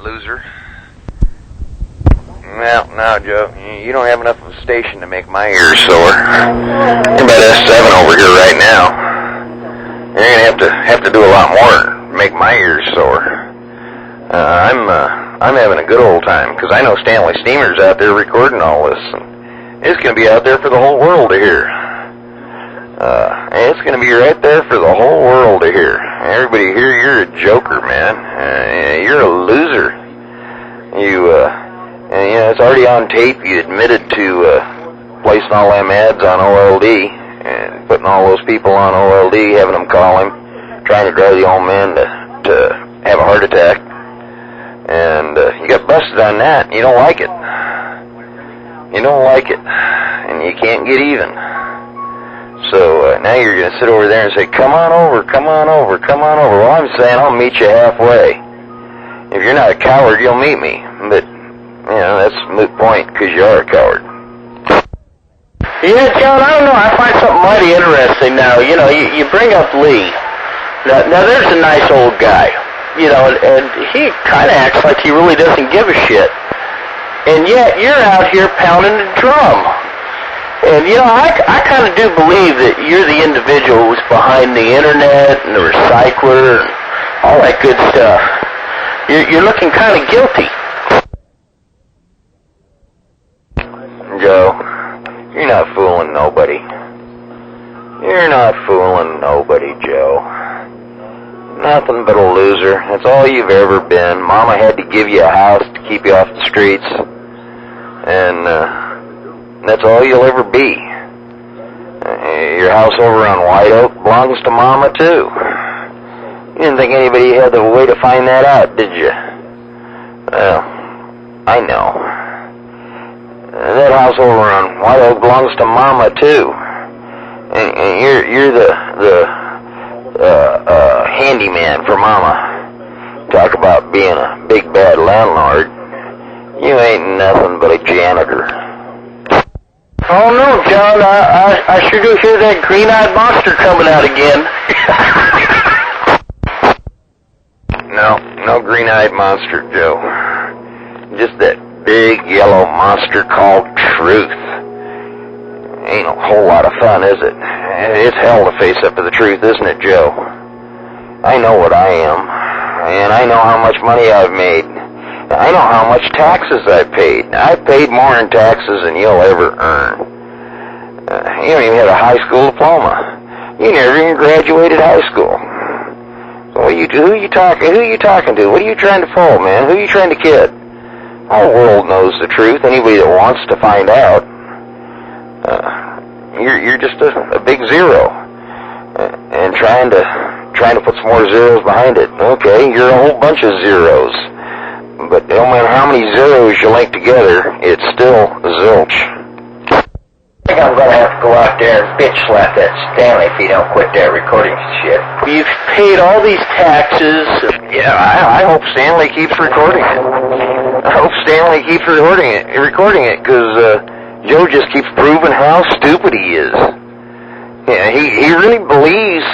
loser. Well, no, Joe, you don't have enough of a station to make my ears sore. You're about S7 over here right now. You're gonna have to do a lot more to make my ears sore. I'm having a good old time because I know Stanley Steamer's out there recording all this, and it's gonna be out there for the whole world to hear. It's gonna be right there for the whole world to hear. Everybody here, you're a joker, man. You're a loser. And it's already on tape. You admitted to placing all them ads on OLD and putting all those people on OLD, having them call him, trying to drive the old man to have a heart attack. And you got busted on that. You don't like it. You don't like it. And you can't get even. So now you're going to sit over there and say, come on over, come on over, come on over. Well, I'm saying I'll meet you halfway. If you're not a coward, you'll meet me. But, that's a moot point because you are a coward. Yeah, John, I don't know. I find something mighty interesting now. You bring up Lee. Now there's a nice old guy, and he kind of acts like he really doesn't give a shit. And yet you're out here pounding the drum. And, I kind of do believe that you're the individual who's behind the internet and the recycler and all that good stuff. You're looking kind of guilty. Joe, you're not fooling nobody. You're not fooling nobody, Joe. Nothing but a loser. That's all you've ever been. Mama had to give you a house to keep you off the streets. And, that's all you'll ever be. Your house over on White Oak belongs to Mama, too. You didn't think anybody had the way to find that out, did you? Well, I know. That house over on White Oak belongs to Mama, too. And you're the handyman for Mama. Talk about being a big bad landlord. You ain't nothing but a janitor. Oh, no, John, I sure do hear that green-eyed monster coming out again. No green-eyed monster, Joe. Just that big yellow monster called truth. Ain't a whole lot of fun, is it? It's hell to face up to the truth, isn't it, Joe? I know what I am, and I know how much money I've made. I know how much taxes I've paid. I've paid more in taxes than you'll ever earn. You don't even have a high school diploma. You never even graduated high school. So who are you talking to? What are you trying to fool, man? Who are you trying to kid? The whole world knows the truth. Anybody that wants to find out, you're just a big zero, and trying to put some more zeros behind it. Okay, you're a whole bunch of zeros. But no matter how many zeros you link together, it's still zilch. I think I'm going to have to go out there and bitch slap that Stanley if he don't quit that recording shit. You've paid all these taxes. Yeah, I hope Stanley keeps recording it. I hope Stanley keeps recording it, because Joe just keeps proving how stupid he is. Yeah, he really believes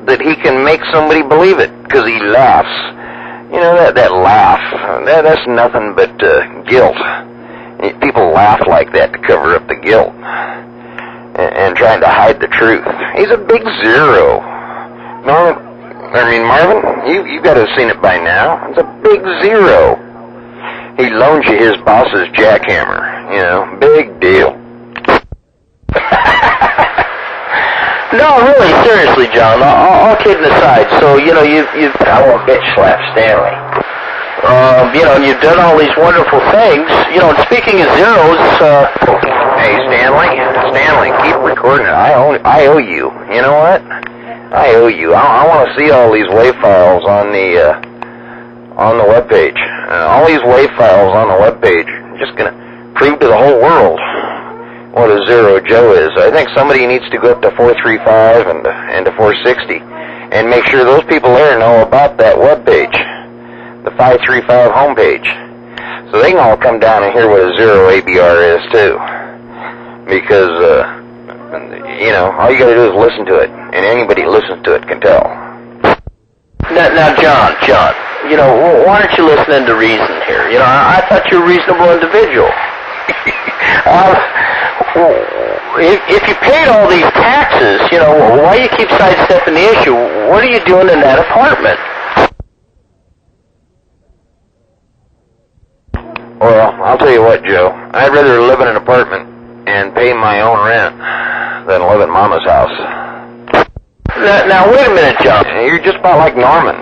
that he can make somebody believe it, because he laughs. That laugh, that's nothing but guilt. People laugh like that to cover up the guilt and trying to hide the truth. He's a big zero. Marvin, you've got to have seen it by now. It's a big zero. He loans you his boss's jackhammer, big deal. No, really, seriously, John, all kidding aside, so, I won't bitch slap Stanley. You've done all these wonderful things, and speaking of zeros, Hey, Stanley, keep recording it. I owe you. You know what? I owe you. I want to see all these WAV files on the webpage. All these WAV files on the webpage are just going to prove to the whole world what a zero Joe is. I think somebody needs to go up to 435 and to 460 and make sure those people there know about that webpage, the 535 homepage, so they can all come down and hear what a zero ABR is too. Because all you got to do is listen to it, and anybody who listens to it can tell. Now, John. You know, why aren't you listening to reason here? You know, I thought you were a reasonable individual. If you paid all these taxes, you know, why do you keep sidestepping the issue? What are you doing in that apartment? Well, I'll tell you what, Joe. I'd rather live in an apartment and pay my own rent than live at Mama's house. Now wait a minute, John. You're just about like Norman.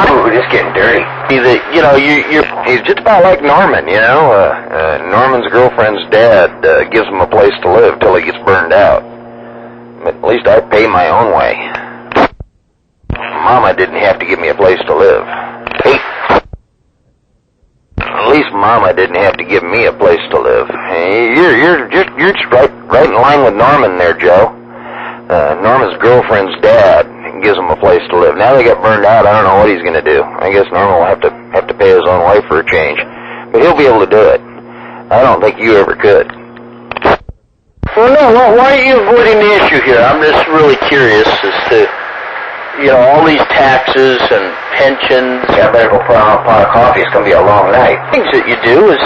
We're just getting dirty. He's just about like Norman, you know. Norman's girlfriend's dad gives him a place to live till he gets burned out. But at least I pay my own way. Mama didn't have to give me a place to live. Hey. At least Mama didn't have to give me a place to live. You're just right in line with Norman there, Joe. Norman's girlfriend's dad gives him a place to live. Now they got burned out. I don't know what he's going to do. I guess Norman will have to pay his own way for a change, but he'll be able to do it. I don't think you ever could. Well, no. Why are you avoiding the issue here? I'm just really curious as to, you know, all these taxes and pensions. Yeah, I better go put on a pot of coffee. It's going to be a long night. Things that you do is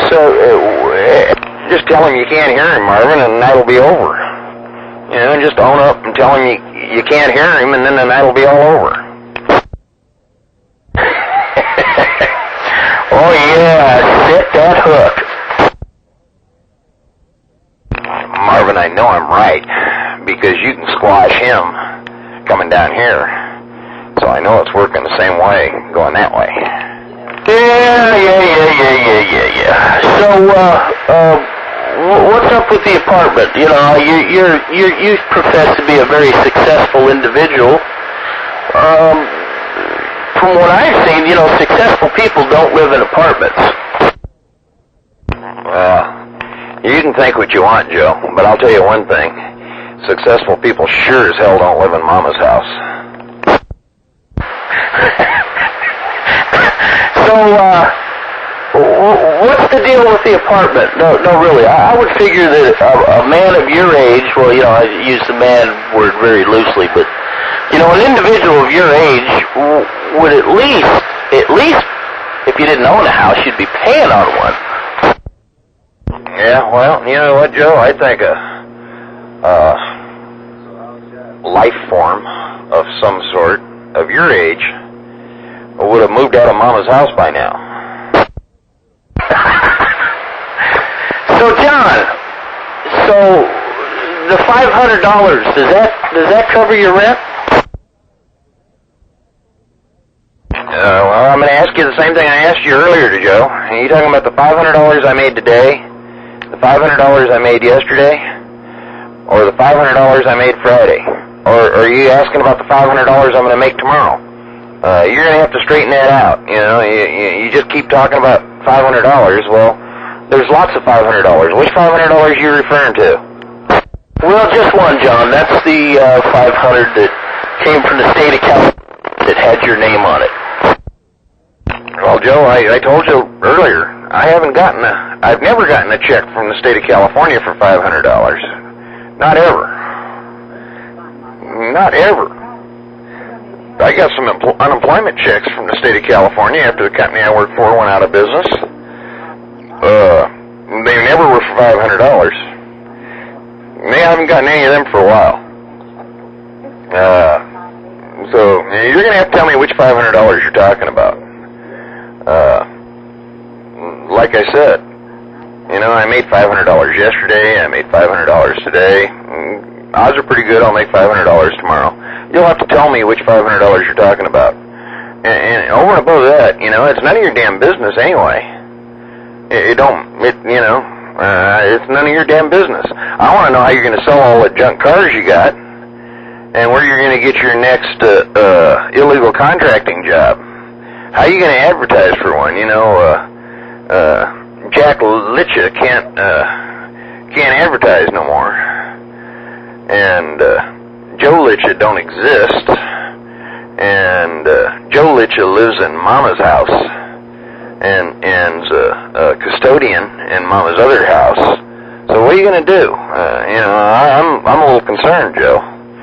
just tell him you can't hear him, Marvin, and the night will be over. You know, just own up and tell him you can't hear him, and then the night will be all over. Oh, yeah, set that hook. Marvin, I know I'm right, because you can squash him coming down here. So I know it's working the same way, going that way. Yeah. So, what's up with the apartment? You know, you profess to be a very successful individual. From what I've seen, you know, successful people don't live in apartments. Well, you can think what you want, Joe, but I'll tell you one thing. Successful people sure as hell don't live in Mama's house. So, what's the deal with the apartment? No, really. I would figure that a man of your age, well, you know, I use the man word very loosely, but, you know, an individual of your age would at least, if you didn't own a house, you'd be paying on one. Yeah, well, you know what, Joe? I think a life form of some sort of your age would have moved out of Mama's house by now. So, John, the $500, does that cover your rent? Well, I'm going to ask you the same thing I asked you earlier, Joe. Are you talking about the $500 I made today, the $500 I made yesterday, or the $500 I made Friday? Or are you asking about the $500 I'm going to make tomorrow? You're going to have to straighten that out. You know, you just keep talking about $500. Well, there's lots of $500. Which $500 are you referring to? Well, just one, John. That's the $500 that came from the state of California that had your name on it. Well, Joe, I told you earlier, I've never gotten a check from the state of California for $500. Not ever. Not ever. I got some unemployment checks from the state of California after the company I worked for went out of business. They never were for $500. I haven't gotten any of them for a while. So you're going to have to tell me which $500 you're talking about. Like I said, you know, I made $500 yesterday. I made $500 today. Odds are pretty good I'll make $500 tomorrow. You'll have to tell me which $500 you're talking about. And over and above that, you know, it's none of your damn business anyway. It's none of your damn business. I want to know how you're going to sell all the junk cars you got and where you're going to get your next illegal contracting job. How are you going to advertise for one? You know, Jack Litcha can't advertise no more. And Joe Litcha don't exist. And Joe Litcha lives in Mama's house and's a custodian in Mama's other house. So what are you going to do? I'm a little concerned, Joe.